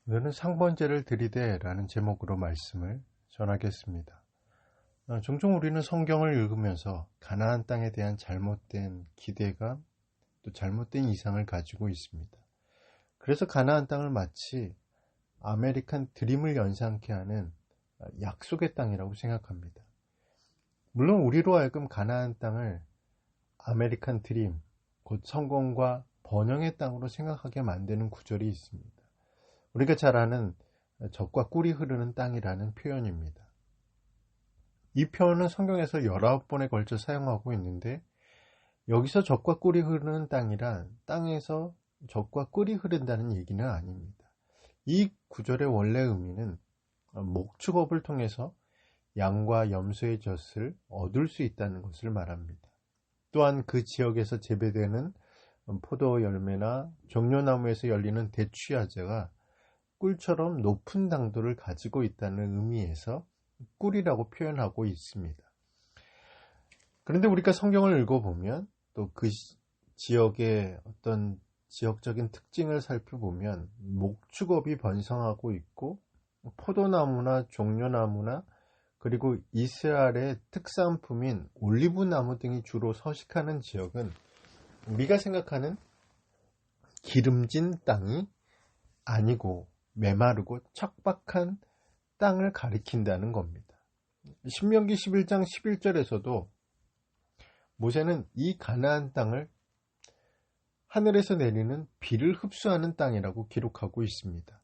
오늘은 상번제를 들이대라는 제목으로 말씀을 전하겠습니다. 종종 우리는 성경을 읽으면서 가나안 땅에 대한 잘못된 기대감, 또 잘못된 이상을 가지고 있습니다. 그래서 가나안 땅을 마치 아메리칸 드림을 연상케 하는 약속의 땅이라고 생각합니다. 물론 우리로 하여금 가나안 땅을 아메리칸 드림, 곧 성공과 번영의 땅으로 생각하게 만드는 구절이 있습니다. 우리가 잘 아는 젖과 꿀이 흐르는 땅이라는 표현입니다. 이 표현은 성경에서 19번에 걸쳐 사용하고 있는데, 여기서 젖과 꿀이 흐르는 땅이란 땅에서 젖과 꿀이 흐른다는 얘기는 아닙니다. 이 구절의 원래 의미는 목축업을 통해서 양과 염소의 젖을 얻을 수 있다는 것을 말합니다. 또한 그 지역에서 재배되는 포도 열매나 종려나무에서 열리는 대추야제가 꿀처럼 높은 당도를 가지고 있다는 의미에서 꿀이라고 표현하고 있습니다. 그런데 우리가 성경을 읽어보면 또 그 지역의 어떤 지역적인 특징을 살펴보면 목축업이 번성하고 있고, 포도나무나 종려나무나 그리고 이스라엘의 특산품인 올리브나무 등이 주로 서식하는 지역은 우리가 생각하는 기름진 땅이 아니고 메마르고 척박한 땅을 가리킨다는 겁니다. 신명기 11장 11절에서도 모세는 이 가나안 땅을 하늘에서 내리는 비를 흡수하는 땅이라고 기록하고 있습니다.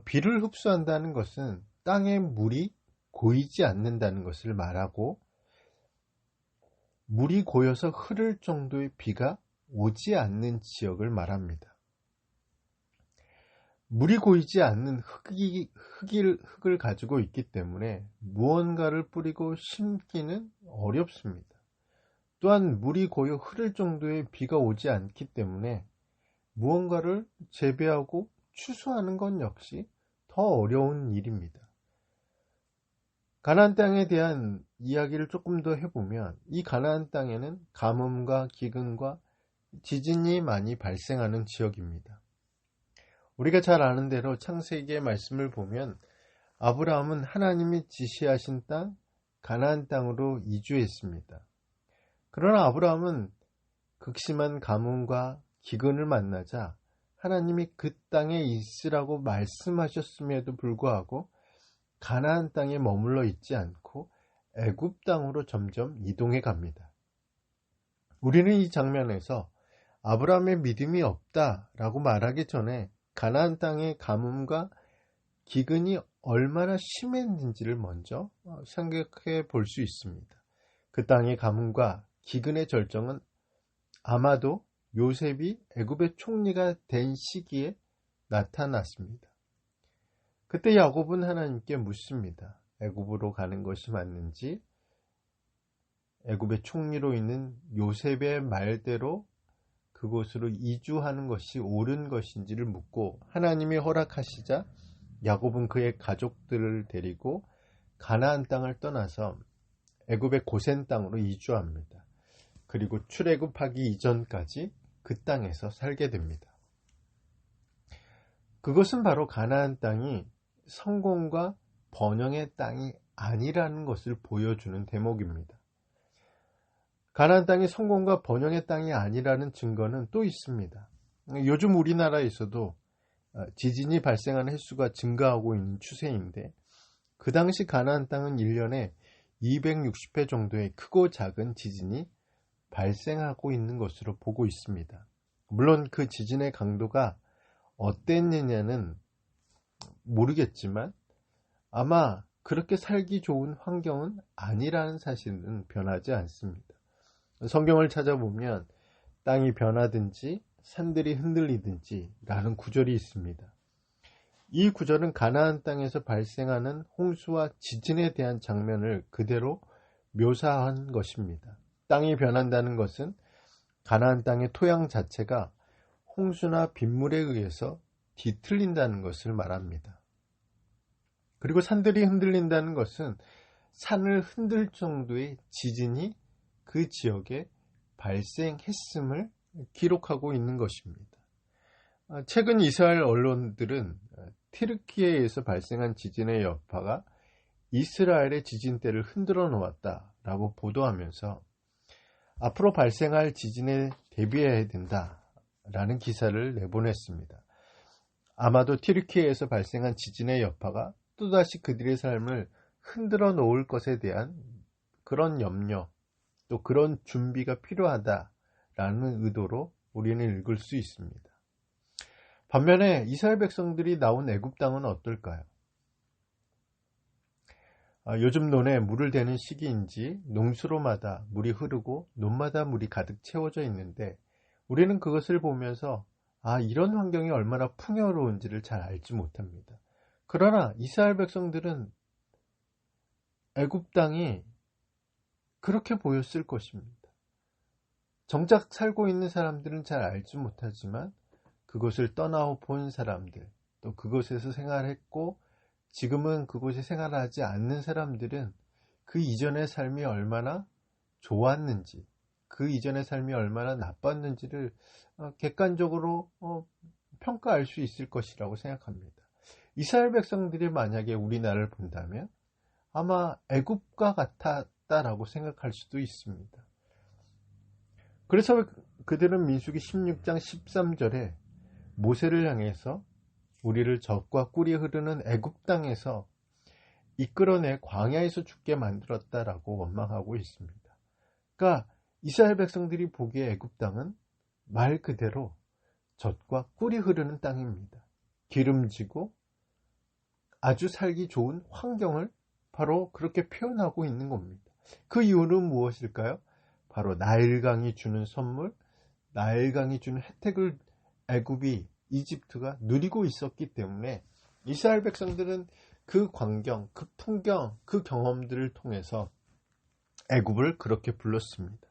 비를 흡수한다는 것은 땅에 물이 고이지 않는다는 것을 말하고, 물이 고여서 흐를 정도의 비가 오지 않는 지역을 말합니다. 물이 고이지 않는 흙을 가지고 있기 때문에 무언가를 뿌리고 심기는 어렵습니다. 또한 물이 고여 흐를 정도의 비가 오지 않기 때문에 무언가를 재배하고 추수하는 건 역시 더 어려운 일입니다. 가나안 땅에 대한 이야기를 조금 더 해보면, 이 가나안 땅에는 가뭄과 기근과 지진이 많이 발생하는 지역입니다. 우리가 잘 아는 대로 창세기의 말씀을 보면 아브라함은 하나님이 지시하신 땅 가나안 땅으로 이주했습니다. 그러나 아브라함은 극심한 가뭄과 기근을 만나자 하나님이 그 땅에 있으라고 말씀하셨음에도 불구하고 가나안 땅에 머물러 있지 않고 애굽 땅으로 점점 이동해 갑니다. 우리는 이 장면에서 아브라함의 믿음이 없다라고 말하기 전에 가나안 땅의 가뭄과 기근이 얼마나 심했는지를 먼저 생각해 볼 수 있습니다. 그 땅의 가뭄과 기근의 절정은 아마도 요셉이 애굽의 총리가 된 시기에 나타났습니다. 그때 야곱은 하나님께 묻습니다. 애굽으로 가는 것이 맞는지, 애굽의 총리로 있는 요셉의 말대로 그곳으로 이주하는 것이 옳은 것인지를 묻고, 하나님이 허락하시자 야곱은 그의 가족들을 데리고 가나안 땅을 떠나서 애굽의 고센 땅으로 이주합니다. 그리고 출애굽하기 이전까지 그 땅에서 살게 됩니다. 그것은 바로 가나안 땅이 성공과 번영의 땅이 아니라는 것을 보여주는 대목입니다. 가나안 땅이 성공과 번영의 땅이 아니라는 증거는 또 있습니다. 요즘 우리나라에서도 지진이 발생하는 횟수가 증가하고 있는 추세인데, 그 당시 가나안 땅은 1년에 260회 정도의 크고 작은 지진이 발생하고 있는 것으로 보고 있습니다. 물론 그 지진의 강도가 어땠느냐는 모르겠지만 아마 그렇게 살기 좋은 환경은 아니라는 사실은 변하지 않습니다. 성경을 찾아보면 땅이 변하든지 산들이 흔들리든지 라는 구절이 있습니다. 이 구절은 가나안 땅에서 발생하는 홍수와 지진에 대한 장면을 그대로 묘사한 것입니다. 땅이 변한다는 것은 가나안 땅의 토양 자체가 홍수나 빗물에 의해서 뒤틀린다는 것을 말합니다. 그리고 산들이 흔들린다는 것은 산을 흔들 정도의 지진이 그 지역에 발생했음을 기록하고 있는 것입니다. 최근 이스라엘 언론들은 튀르키예에서 발생한 지진의 여파가 이스라엘의 지진대를 흔들어 놓았다라고 보도하면서 앞으로 발생할 지진에 대비해야 된다라는 기사를 내보냈습니다. 아마도 튀르키예에서 발생한 지진의 여파가 또다시 그들의 삶을 흔들어 놓을 것에 대한 그런 염려, 또 그런 준비가 필요하다라는 의도로 우리는 읽을 수 있습니다. 반면에 이스라엘 백성들이 나온 애굽 땅은 어떨까요? 요즘 논에 물을 대는 시기인지 농수로마다 물이 흐르고 논마다 물이 가득 채워져 있는데 우리는 그것을 보면서 이런 환경이 얼마나 풍요로운지를 잘 알지 못합니다. 그러나 이스라엘 백성들은 애굽 땅이 그렇게 보였을 것입니다. 정작 살고 있는 사람들은 잘 알지 못하지만 그곳을 떠나 본 사람들, 또 그곳에서 생활했고 지금은 그곳에 생활하지 않는 사람들은 그 이전의 삶이 얼마나 좋았는지, 그 이전의 삶이 얼마나 나빴는지를 객관적으로 평가할 수 있을 것이라고 생각합니다. 이스라엘 백성들이 만약에 우리나라를 본다면 아마 애굽과 같았다라고 생각할 수도 있습니다. 그래서 그들은 민수기 16장 13절에 모세를 향해서 우리를 젖과 꿀이 흐르는 애굽 땅에서 이끌어내 광야에서 죽게 만들었다라고 원망하고 있습니다. 그러니까 이스라엘 백성들이 보기에 애굽 땅은 말 그대로 젖과 꿀이 흐르는 땅입니다. 기름지고 아주 살기 좋은 환경을 바로 그렇게 표현하고 있는 겁니다. 그 이유는 무엇일까요? 바로 나일강이 주는 선물, 나일강이 주는 혜택을 애굽이, 이집트가 누리고 있었기 때문에 이스라엘 백성들은 그 광경, 그 풍경, 그 경험들을 통해서 애굽을 그렇게 불렀습니다.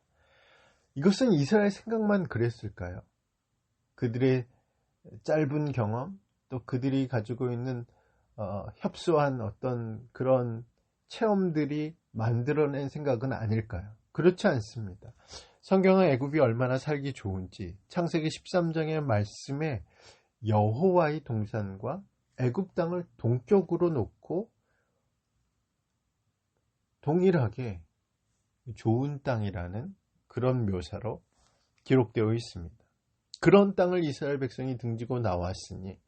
이것은 이스라엘 생각만 그랬을까요? 그들의 짧은 경험, 또 그들이 가지고 있는 협소한 어떤 그런 체험들이 만들어낸 생각은 아닐까요? 그렇지 않습니다. 성경은 애굽이 얼마나 살기 좋은지 창세기 13장의 말씀에 여호와의 동산과 애굽 땅을 동격으로 놓고 동일하게 좋은 땅이라는 그런 묘사로 기록되어 있습니다. 그런 땅을 이스라엘 백성이 등지고 나왔으니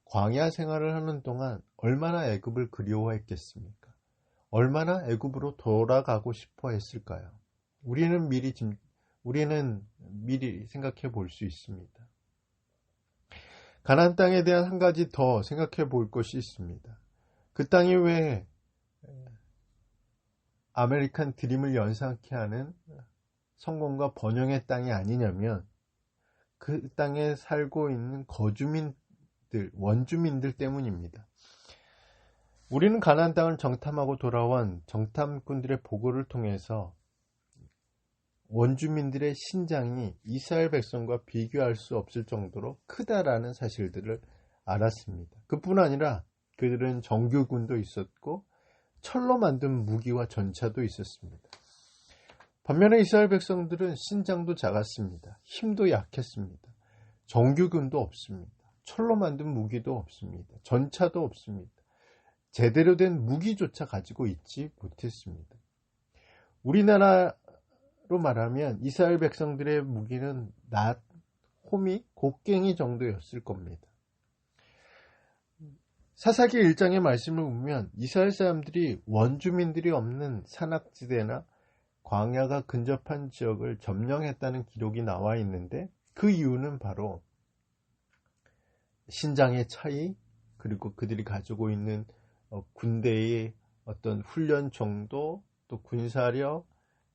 광야 생활을 하는 동안 얼마나 애굽을 그리워했겠습니까? 얼마나 애굽으로 돌아가고 싶어 했을까요? 우리는 미리 생각해 볼 수 있습니다. 가나안 땅에 대한 한 가지 더 생각해 볼 것이 있습니다. 그 땅이 왜 아메리칸 드림을 연상케 하는 성공과 번영의 땅이 아니냐면 그 땅에 살고 있는 원주민들 때문입니다. 우리는 가나안 땅을 정탐하고 돌아온 정탐꾼들의 보고를 통해서 원주민들의 신장이 이스라엘 백성과 비교할 수 없을 정도로 크다라는 사실들을 알았습니다. 그뿐 아니라 그들은 정규군도 있었고 철로 만든 무기와 전차도 있었습니다. 반면에 이스라엘 백성들은 신장도 작았습니다. 힘도 약했습니다. 정규군도 없습니다. 철로 만든 무기도 없습니다. 전차도 없습니다. 제대로 된 무기조차 가지고 있지 못했습니다. 우리나라로 말하면 이스라엘 백성들의 무기는 낫, 호미, 곡괭이 정도였을 겁니다. 사사기 1장의 말씀을 보면 이스라엘 사람들이 원주민들이 없는 산악지대나 광야가 근접한 지역을 점령했다는 기록이 나와 있는데 그 이유는 바로 신장의 차이, 그리고 그들이 가지고 있는 군대의 어떤 훈련 정도, 또 군사력,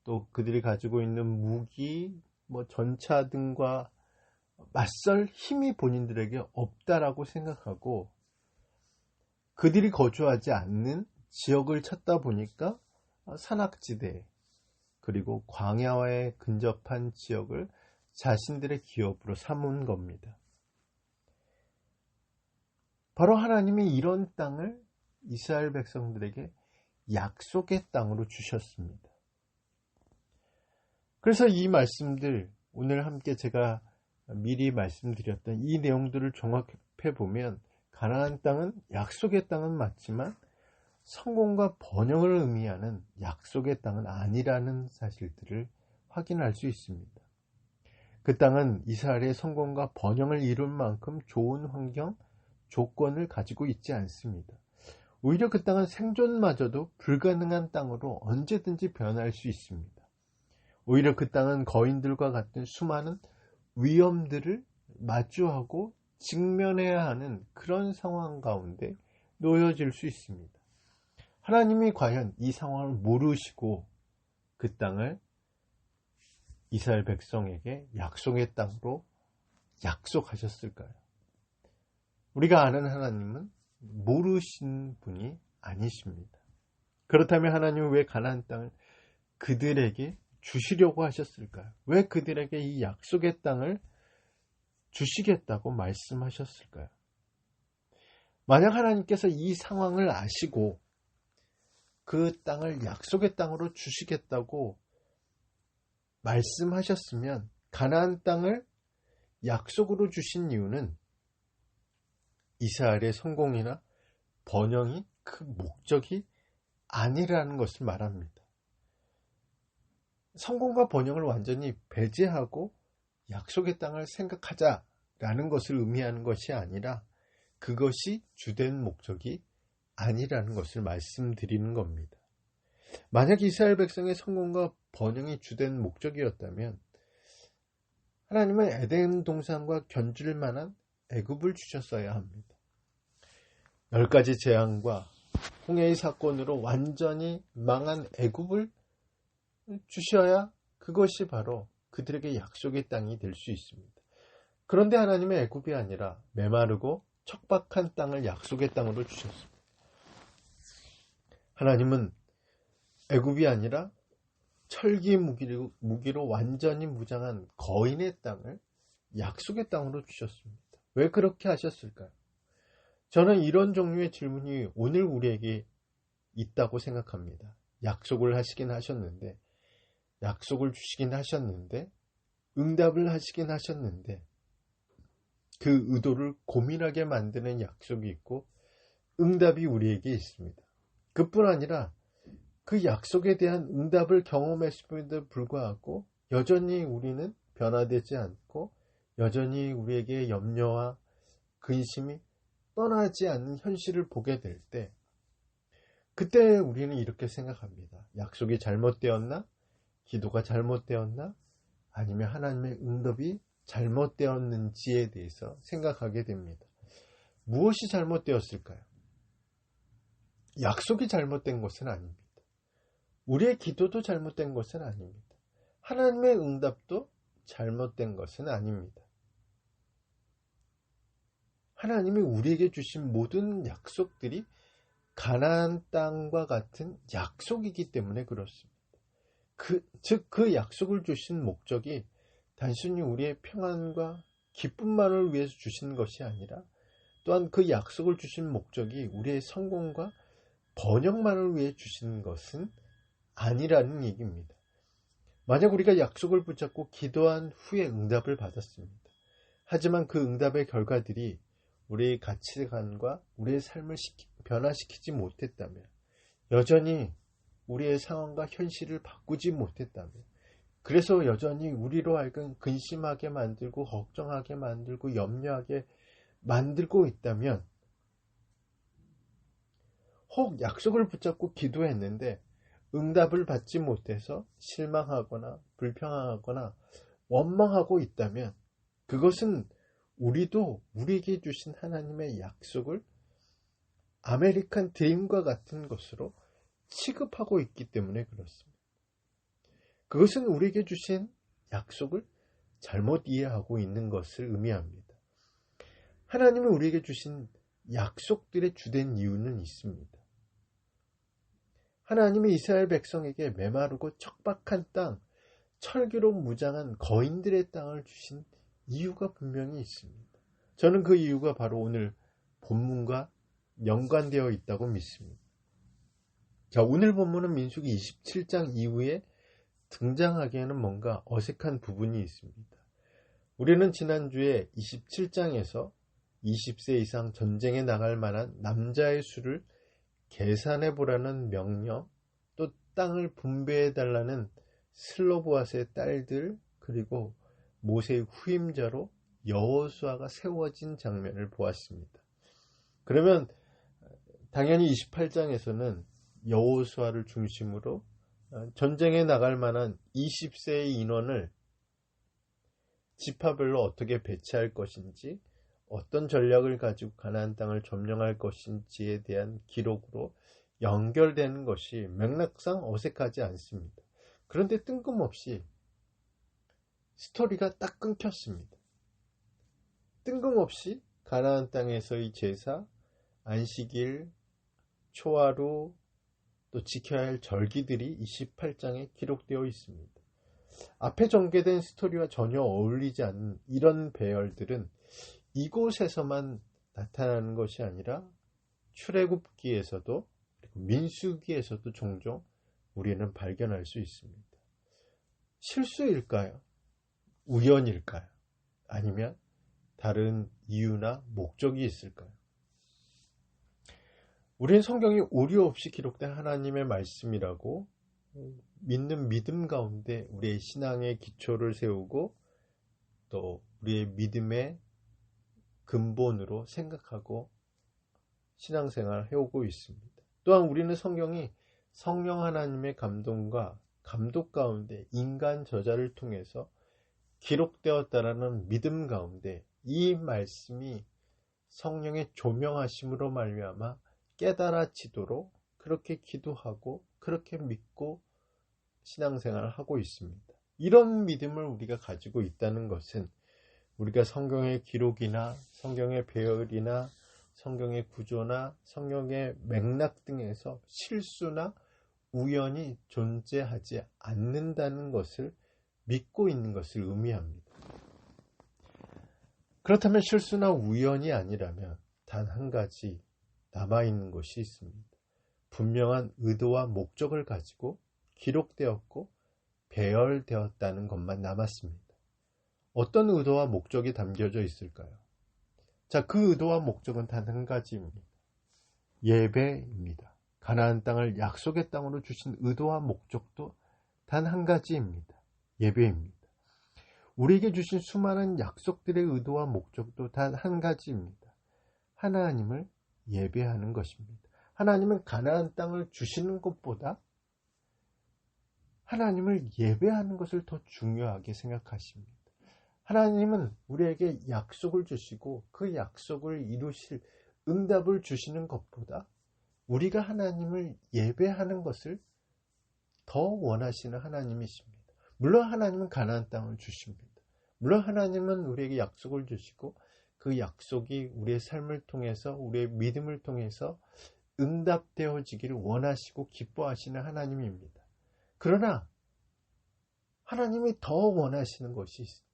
또 그들이 가지고 있는 무기, 전차 등과 맞설 힘이 본인들에게 없다라고 생각하고 그들이 거주하지 않는 지역을 찾다 보니까 산악지대 그리고 광야와의 근접한 지역을 자신들의 기업으로 삼은 겁니다. 바로 하나님이 이런 땅을 이스라엘 백성들에게 약속의 땅으로 주셨습니다. 그래서 이 말씀들, 오늘 함께 제가 미리 말씀드렸던 이 내용들을 종합해 보면 가나안 땅은 약속의 땅은 맞지만 성공과 번영을 의미하는 약속의 땅은 아니라는 사실들을 확인할 수 있습니다. 그 땅은 이스라엘의 성공과 번영을 이룰 만큼 좋은 환경, 조건을 가지고 있지 않습니다. 오히려 그 땅은 생존마저도 불가능한 땅으로 언제든지 변할 수 있습니다. 오히려 그 땅은 거인들과 같은 수많은 위험들을 마주하고 직면해야 하는 그런 상황 가운데 놓여질 수 있습니다. 하나님이 과연 이 상황을 모르시고 그 땅을 이스라엘 백성에게 약속의 땅으로 약속하셨을까요? 우리가 아는 하나님은 모르신 분이 아니십니다. 그렇다면 하나님은 왜 가나안 땅을 그들에게 주시려고 하셨을까요? 왜 그들에게 이 약속의 땅을 주시겠다고 말씀하셨을까요? 만약 하나님께서 이 상황을 아시고 그 땅을 약속의 땅으로 주시겠다고 말씀하셨으면 가나안 땅을 약속으로 주신 이유는 이스라엘의 성공이나 번영이 그 목적이 아니라는 것을 말합니다. 성공과 번영을 완전히 배제하고 약속의 땅을 생각하자라는 것을 의미하는 것이 아니라 그것이 주된 목적이 아니라는 것을 말씀드리는 겁니다. 만약 이스라엘 백성의 성공과 번영이 주된 목적이었다면 하나님은 에덴 동산과 견줄 만한 애굽을 주셨어야 합니다. 10가지 재앙과 홍해의 사건으로 완전히 망한 애굽을 주셔야 그것이 바로 그들에게 약속의 땅이 될 수 있습니다. 그런데 하나님의 애굽이 아니라 메마르고 척박한 땅을 약속의 땅으로 주셨습니다. 하나님은 애굽이 아니라 철기 무기로 완전히 무장한 거인의 땅을 약속의 땅으로 주셨습니다. 왜 그렇게 하셨을까요? 저는 이런 종류의 질문이 오늘 우리에게 있다고 생각합니다. 약속을 하시긴 하셨는데, 약속을 주시긴 하셨는데, 응답을 하시긴 하셨는데, 그 의도를 고민하게 만드는 약속이 있고 응답이 우리에게 있습니다. 그뿐 아니라 그 약속에 대한 응답을 경험했음에도 불구하고 여전히 우리는 변화되지 않고 여전히 우리에게 염려와 근심이 떠나지 않는 현실을 보게 될 때, 그때 우리는 이렇게 생각합니다. 약속이 잘못되었나? 기도가 잘못되었나? 아니면 하나님의 응답이 잘못되었는지에 대해서 생각하게 됩니다. 무엇이 잘못되었을까요? 약속이 잘못된 것은 아닙니다. 우리의 기도도 잘못된 것은 아닙니다. 하나님의 응답도 잘못된 것은 아닙니다. 하나님이 우리에게 주신 모든 약속들이 가나안 땅과 같은 약속이기 때문에 그렇습니다. 즉 그 약속을 주신 목적이 단순히 우리의 평안과 기쁨만을 위해서 주신 것이 아니라 또한 그 약속을 주신 목적이 우리의 성공과 번영만을 위해 주신 것은 아니라는 얘기입니다. 만약 우리가 약속을 붙잡고 기도한 후에 응답을 받았습니다. 하지만 그 응답의 결과들이 우리의 가치관과 우리의 삶을 변화시키지 못했다면, 여전히 우리의 상황과 현실을 바꾸지 못했다면, 그래서 여전히 우리로 하여금 근심하게 만들고 걱정하게 만들고 염려하게 만들고 있다면, 혹 약속을 붙잡고 기도했는데 응답을 받지 못해서 실망하거나 불평하거나 원망하고 있다면, 그것은 우리도 우리에게 주신 하나님의 약속을 아메리칸 드림과 같은 것으로 취급하고 있기 때문에 그렇습니다. 그것은 우리에게 주신 약속을 잘못 이해하고 있는 것을 의미합니다. 하나님은 우리에게 주신 약속들의 주된 이유는 있습니다. 하나님이 이스라엘 백성에게 메마르고 척박한 땅, 철기로 무장한 거인들의 땅을 주신 이유가 분명히 있습니다. 저는 그 이유가 바로 오늘 본문과 연관되어 있다고 믿습니다. 자, 오늘 본문은 민수기 27장 이후에 등장하기에는 뭔가 어색한 부분이 있습니다. 우리는 지난주에 27장에서 20세 이상 전쟁에 나갈 만한 남자의 수를 계산해 보라는 명령, 또 땅을 분배해 달라는 슬로보아스의 딸들, 그리고 모세의 후임자로 여호수아가 세워진 장면을 보았습니다. 그러면 당연히 28장에서는 여호수아를 중심으로 전쟁에 나갈 만한 20세의 인원을 지파별로 어떻게 배치할 것인지, 어떤 전략을 가지고 가나안 땅을 점령할 것인지에 대한 기록으로 연결되는 것이 맥락상 어색하지 않습니다. 그런데 뜬금없이 스토리가 딱 끊겼습니다. 뜬금없이 가나안 땅에서의 제사, 안식일, 초하루, 또 지켜야 할 절기들이 28장에 기록되어 있습니다. 앞에 전개된 스토리와 전혀 어울리지 않는 이런 배열들은 이곳에서만 나타나는 것이 아니라 출애굽기에서도 그리고 민수기에서도 종종 우리는 발견할 수 있습니다. 실수일까요? 우연일까요? 아니면 다른 이유나 목적이 있을까요? 우리는 성경이 오류 없이 기록된 하나님의 말씀이라고 믿는 믿음 가운데 우리의 신앙의 기초를 세우고 또 우리의 믿음의 근본으로 생각하고 신앙생활을 해오고 있습니다. 또한 우리는 성경이 성령 하나님의 감동과 감독 가운데 인간 저자를 통해서 기록되었다라는 믿음 가운데 이 말씀이 성령의 조명하심으로 말미암아 깨달아지도록 그렇게 기도하고 그렇게 믿고 신앙생활을 하고 있습니다. 이런 믿음을 우리가 가지고 있다는 것은 우리가 성경의 기록이나 성경의 배열이나 성경의 구조나 성경의 맥락 등에서 실수나 우연이 존재하지 않는다는 것을 믿고 있는 것을 의미합니다. 그렇다면 실수나 우연이 아니라면 단 한 가지 남아있는 것이 있습니다. 분명한 의도와 목적을 가지고 기록되었고 배열되었다는 것만 남았습니다. 어떤 의도와 목적이 담겨져 있을까요? 자, 그 의도와 목적은 단 한 가지입니다. 예배입니다. 가나안 땅을 약속의 땅으로 주신 의도와 목적도 단 한 가지입니다. 예배입니다. 우리에게 주신 수많은 약속들의 의도와 목적도 단 한 가지입니다. 하나님을 예배하는 것입니다. 하나님은 가나안 땅을 주시는 것보다 하나님을 예배하는 것을 더 중요하게 생각하십니다. 하나님은 우리에게 약속을 주시고 그 약속을 이루실 응답을 주시는 것보다 우리가 하나님을 예배하는 것을 더 원하시는 하나님이십니다. 물론 하나님은 가나안 땅을 주십니다. 물론 하나님은 우리에게 약속을 주시고 그 약속이 우리의 삶을 통해서 우리의 믿음을 통해서 응답되어지기를 원하시고 기뻐하시는 하나님입니다. 그러나 하나님이 더 원하시는 것이 있습니다.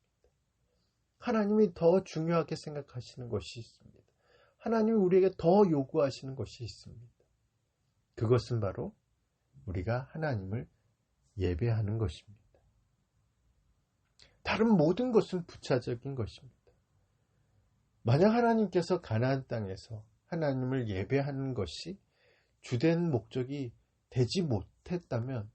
하나님이 더 중요하게 생각하시는 것이 있습니다. 하나님이 우리에게 더 요구하시는 것이 있습니다. 그것은 바로 우리가 하나님을 예배하는 것입니다. 다른 모든 것은 부차적인 것입니다. 만약 하나님께서 가나안 땅에서 하나님을 예배하는 것이 주된 목적이 되지 못했다면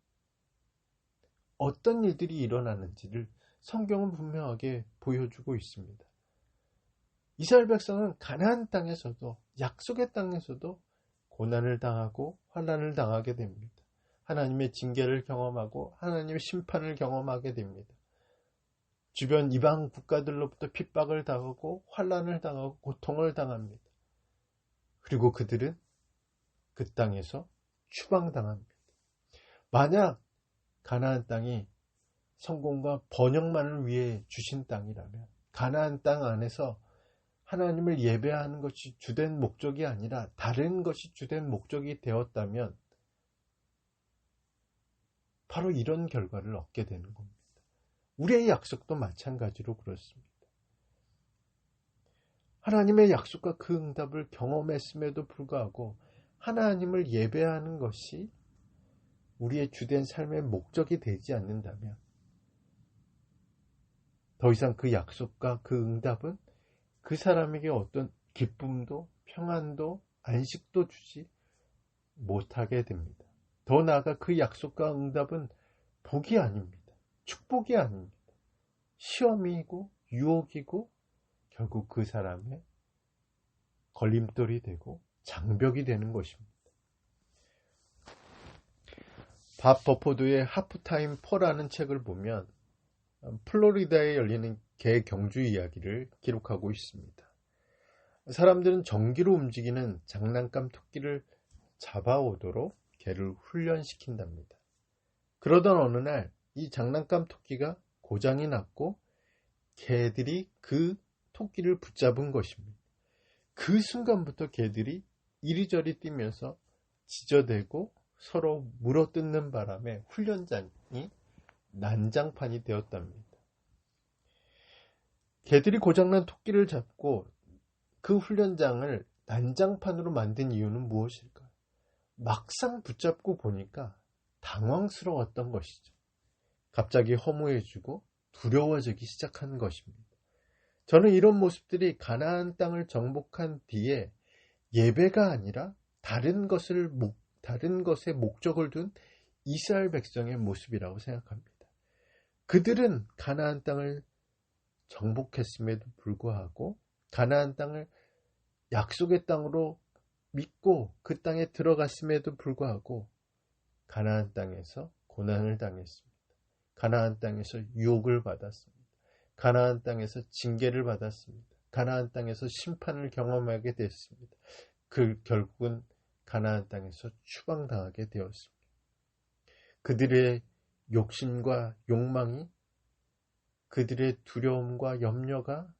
어떤 일들이 일어나는지를 성경은 분명하게 보여주고 있습니다. 이스라엘 백성은 가나안 땅에서도 약속의 땅에서도 고난을 당하고 환난을 당하게 됩니다. 하나님의 징계를 경험하고 하나님의 심판을 경험하게 됩니다. 주변 이방 국가들로부터 핍박을 당하고 환난을 당하고 고통을 당합니다. 그리고 그들은 그 땅에서 추방당합니다. 만약 가나안 땅이 성공과 번영만을 위해 주신 땅이라면 가나안 땅 안에서 하나님을 예배하는 것이 주된 목적이 아니라 다른 것이 주된 목적이 되었다면 바로 이런 결과를 얻게 되는 겁니다. 우리의 약속도 마찬가지로 그렇습니다. 하나님의 약속과 그 응답을 경험했음에도 불구하고 하나님을 예배하는 것이 우리의 주된 삶의 목적이 되지 않는다면 더 이상 그 약속과 그 응답은 그 사람에게 어떤 기쁨도 평안도 안식도 주지 못하게 됩니다. 더 나아가 그 약속과 응답은 복이 아닙니다. 축복이 아닙니다. 시험이고 유혹이고 결국 그 사람의 걸림돌이 되고 장벽이 되는 것입니다. 밥 버포드의 하프타임 4라는 책을 보면 플로리다에 열리는 개 경주 이야기를 기록하고 있습니다. 사람들은 전기로 움직이는 장난감 토끼를 잡아오도록 개를 훈련시킨답니다. 그러던 어느 날 이 장난감 토끼가 고장이 났고 개들이 그 토끼를 붙잡은 것입니다. 그 순간부터 개들이 이리저리 뛰면서 지저대고 서로 물어뜯는 바람에 훈련장이 난장판이 되었답니다. 개들이 고장난 토끼를 잡고 그 훈련장을 난장판으로 만든 이유는 무엇일까요? 막상 붙잡고 보니까 당황스러웠던 것이죠. 갑자기 허무해지고 두려워지기 시작한 것입니다. 저는 이런 모습들이 가나안 땅을 정복한 뒤에 예배가 아니라 다른 것에 목적을 둔 이스라엘 백성의 모습이라고 생각합니다. 그들은 가나안 땅을 정복했음에도 불구하고 가나안 땅을 약속의 땅으로 믿고 그 땅에 들어갔음에도 불구하고 가나안 땅에서 고난을 당했습니다. 가나안 땅에서 유혹을 받았습니다. 가나안 땅에서 징계를 받았습니다. 가나안 땅에서 심판을 경험하게 됐습니다. 결국은 가나안 땅에서 추방당하게 되었습니다. 그들의 욕심과 욕망이, 그들의 두려움과 염려가,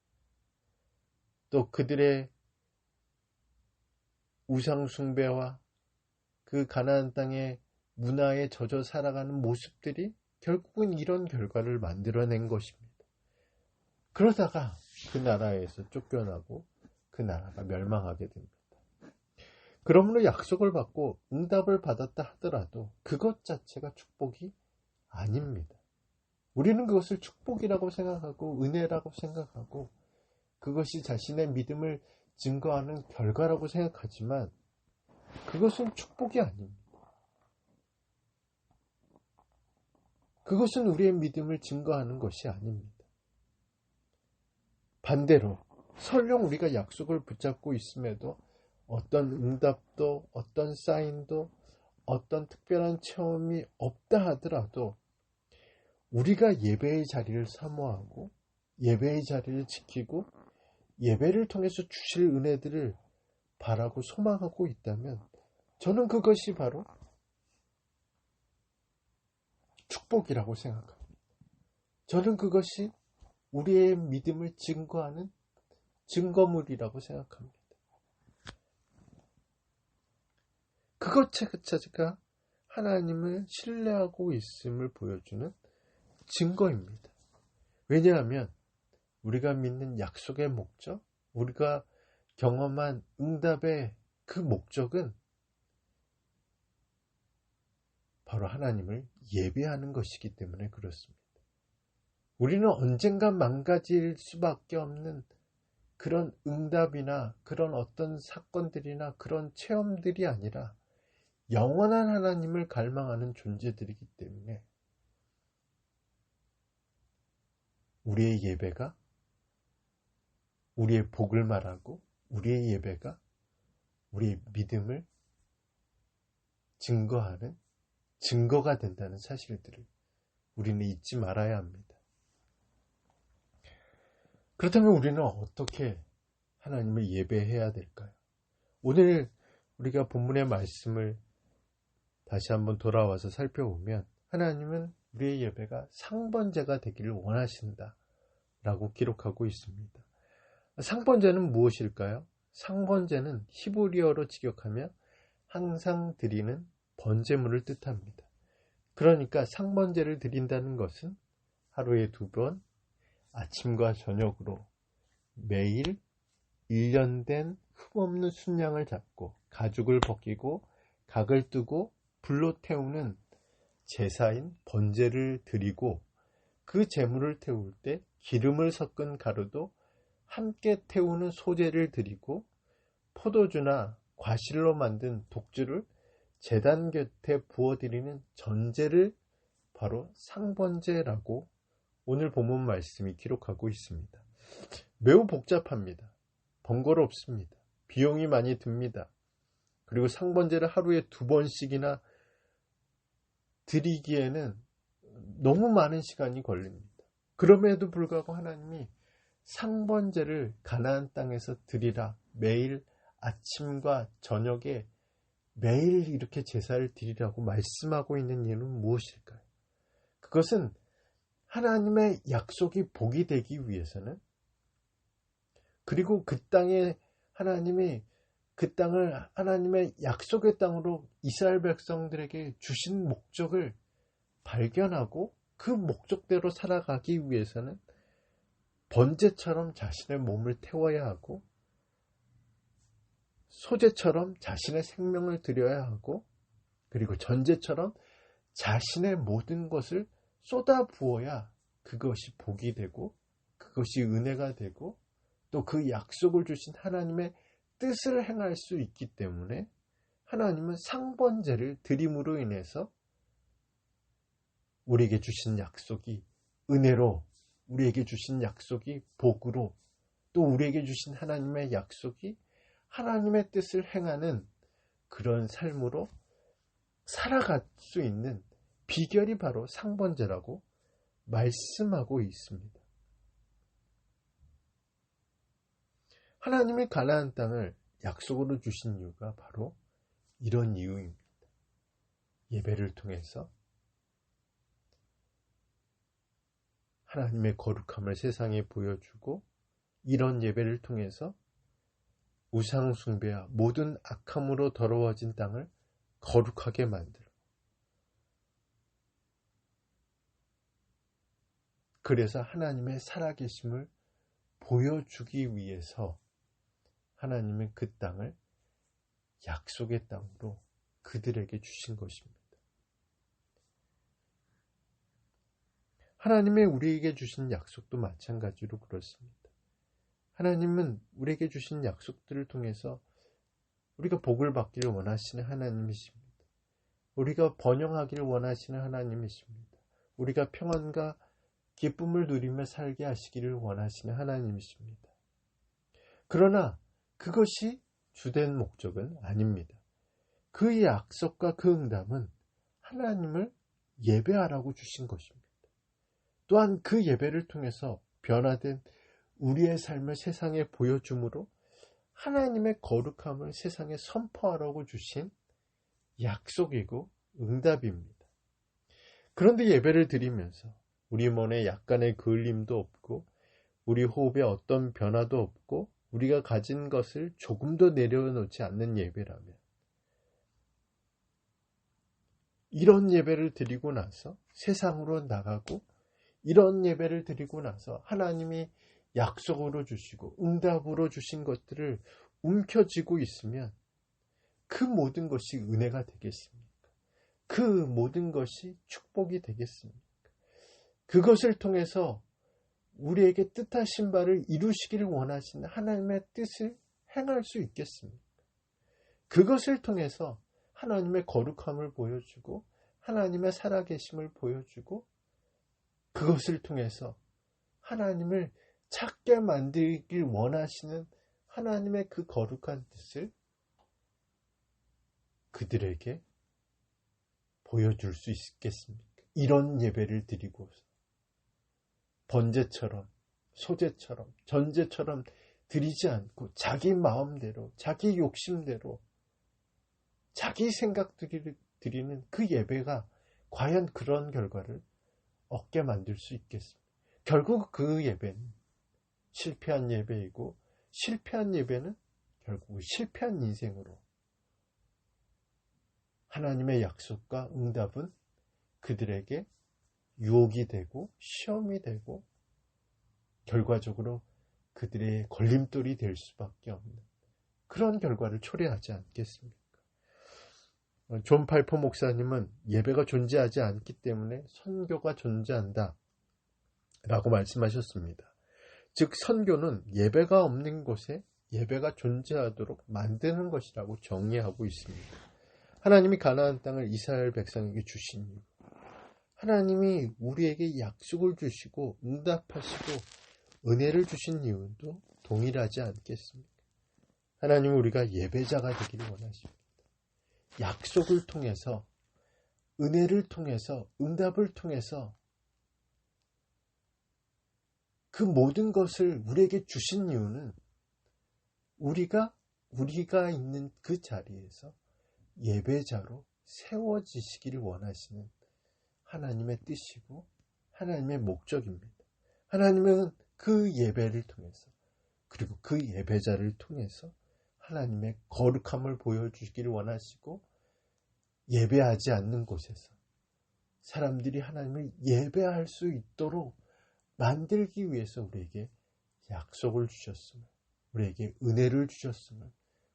또 그들의 우상숭배와 그 가나안 땅의 문화에 젖어 살아가는 모습들이 결국은 이런 결과를 만들어낸 것입니다. 그러다가 그 나라에서 쫓겨나고 그 나라가 멸망하게 됩니다. 그러므로 약속을 받고 응답을 받았다 하더라도 그것 자체가 축복이 아닙니다. 우리는 그것을 축복이라고 생각하고 은혜라고 생각하고 그것이 자신의 믿음을 증거하는 결과라고 생각하지만 그것은 축복이 아닙니다. 그것은 우리의 믿음을 증거하는 것이 아닙니다. 반대로 설령 우리가 약속을 붙잡고 있음에도 어떤 응답도 어떤 사인도 어떤 특별한 체험이 없다 하더라도 우리가 예배의 자리를 사모하고 예배의 자리를 지키고 예배를 통해서 주실 은혜들을 바라고 소망하고 있다면 저는 그것이 바로 축복이라고 생각합니다. 저는 그것이 우리의 믿음을 증거하는 증거물이라고 생각합니다. 그것 자체가 하나님을 신뢰하고 있음을 보여주는 증거입니다. 왜냐하면 우리가 믿는 약속의 목적, 우리가 경험한 응답의 그 목적은 바로 하나님을 예배하는 것이기 때문에 그렇습니다. 우리는 언젠가 망가질 수밖에 없는 그런 응답이나 그런 어떤 사건들이나 그런 체험들이 아니라 영원한 하나님을 갈망하는 존재들이기 때문에 우리의 예배가 우리의 복을 말하고 우리의 예배가 우리의 믿음을 증거하는 증거가 된다는 사실들을 우리는 잊지 말아야 합니다. 그렇다면 우리는 어떻게 하나님을 예배해야 될까요? 오늘 우리가 본문의 말씀을 다시 한번 돌아와서 살펴보면 하나님은 우리의 예배가 상번제가 되기를 원하신다 라고 기록하고 있습니다. 상번제는 무엇일까요? 상번제는 히브리어로 직역하면 항상 드리는 번제물을 뜻합니다. 그러니까 상번제를 드린다는 것은 하루에 2번 아침과 저녁으로 매일 1년 된 흠없는 순양을 잡고 가죽을 벗기고 각을 뜨고 불로 태우는 제사인 번제를 드리고 그 제물을 태울 때 기름을 섞은 가루도 함께 태우는 소제를 드리고 포도주나 과실로 만든 독주를 제단 곁에 부어드리는 전제를 바로 상번제라고 오늘 본문 말씀이 기록하고 있습니다. 매우 복잡합니다. 번거롭습니다. 비용이 많이 듭니다. 그리고 상번제를 하루에 2번씩이나 드리기에는 너무 많은 시간이 걸립니다. 그럼에도 불구하고 하나님이 상번제를 가나안 땅에서 드리라, 매일 아침과 저녁에 매일 이렇게 제사를 드리라고 말씀하고 있는 이유는 무엇일까요? 그것은 하나님의 약속이 복이 되기 위해서는, 그리고 그 땅에 하나님이 그 땅을 하나님의 약속의 땅으로 이스라엘 백성들에게 주신 목적을 발견하고 그 목적대로 살아가기 위해서는 번제처럼 자신의 몸을 태워야 하고, 소제처럼 자신의 생명을 드려야 하고, 그리고 전제처럼 자신의 모든 것을 쏟아 부어야 그것이 복이 되고, 그것이 은혜가 되고, 또 그 약속을 주신 하나님의 뜻을 행할 수 있기 때문에 하나님은 상번제를 드림으로 인해서 우리에게 주신 약속이 은혜로, 우리에게 주신 약속이 복으로, 또 우리에게 주신 하나님의 약속이 하나님의 뜻을 행하는 그런 삶으로 살아갈 수 있는 비결이 바로 상번제라고 말씀하고 있습니다. 하나님이 가나안 땅을 약속으로 주신 이유가 바로 이런 이유입니다. 예배를 통해서 하나님의 거룩함을 세상에 보여주고, 이런 예배를 통해서 우상 숭배와 모든 악함으로 더러워진 땅을 거룩하게 만들고, 그래서 하나님의 살아계심을 보여주기 위해서 하나님은 그 땅을 약속의 땅으로 그들에게 주신 것입니다. 하나님의 우리에게 주신 약속도 마찬가지로 그렇습니다. 하나님은 우리에게 주신 약속들을 통해서 우리가 복을 받기를 원하시는 하나님이십니다. 우리가 번영하기를 원하시는 하나님이십니다. 우리가 평안과 기쁨을 누리며 살게 하시기를 원하시는 하나님이십니다. 그러나 그것이 주된 목적은 아닙니다. 그 약속과 그 응답은 하나님을 예배하라고 주신 것입니다. 또한 그 예배를 통해서 변화된 우리의 삶을 세상에 보여줌으로 하나님의 거룩함을 세상에 선포하라고 주신 약속이고 응답입니다. 그런데 예배를 드리면서 우리 몸에 약간의 그을림도 없고, 우리 호흡에 어떤 변화도 없고, 우리가 가진 것을 조금도 내려놓지 않는 예배라면, 이런 예배를 드리고 나서 세상으로 나가고, 이런 예배를 드리고 나서 하나님이 약속으로 주시고 응답으로 주신 것들을 움켜쥐고 있으면 그 모든 것이 은혜가 되겠습니까? 그 모든 것이 축복이 되겠습니까? 그것을 통해서 우리에게 뜻하신 바를 이루시기를 원하시는 하나님의 뜻을 행할 수 있겠습니까? 그것을 통해서 하나님의 거룩함을 보여주고, 하나님의 살아계심을 보여주고, 그것을 통해서 하나님을 찾게 만들길 원하시는 하나님의 그 거룩한 뜻을 그들에게 보여줄 수 있겠습니까? 이런 예배를 드리고서 번제처럼, 소제처럼, 전제처럼 드리지 않고 자기 마음대로, 자기 욕심대로, 자기 생각들을 드리는 그 예배가 과연 그런 결과를 얻게 만들 수 있겠습니다. 결국 그 예배는 실패한 예배이고, 실패한 예배는 결국 실패한 인생으로, 하나님의 약속과 응답은 그들에게 유혹이 되고 시험이 되고 결과적으로 그들의 걸림돌이 될 수밖에 없는 그런 결과를 초래하지 않겠습니까? 존 팔포 목사님은 예배가 존재하지 않기 때문에 선교가 존재한다 라고 말씀하셨습니다. 즉 선교는 예배가 없는 곳에 예배가 존재하도록 만드는 것이라고 정의하고 있습니다. 하나님이 가나안 땅을 이스라엘 백성에게 주신 이유, 하나님이 우리에게 약속을 주시고 응답하시고 은혜를 주신 이유도 동일하지 않겠습니까? 하나님은 우리가 예배자가 되기를 원하십니다. 약속을 통해서, 은혜를 통해서, 응답을 통해서 그 모든 것을 우리에게 주신 이유는 우리가 있는 그 자리에서 예배자로 세워지시기를 원하시는 하나님의 뜻이고 하나님의 목적입니다. 하나님은 그 예배를 통해서, 그리고 그 예배자를 통해서 하나님의 거룩함을 보여주시기를 원하시고, 예배하지 않는 곳에서 사람들이 하나님을 예배할 수 있도록 만들기 위해서 우리에게 약속을 주셨음을, 우리에게 은혜를 주셨음을,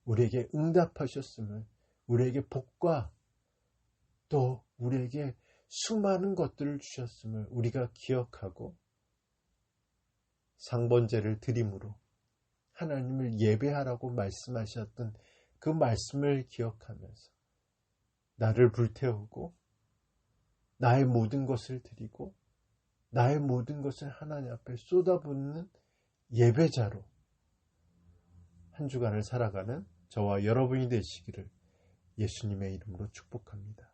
우리에게 응답하셨음을, 우리에게 복과 또 우리에게 수많은 것들을 주셨음을 우리가 기억하고 상번제를 드림으로 하나님을 예배하라고 말씀하셨던 그 말씀을 기억하면서 나를 불태우고 나의 모든 것을 드리고 나의 모든 것을 하나님 앞에 쏟아붓는 예배자로 한 주간을 살아가는 저와 여러분이 되시기를 예수님의 이름으로 축복합니다.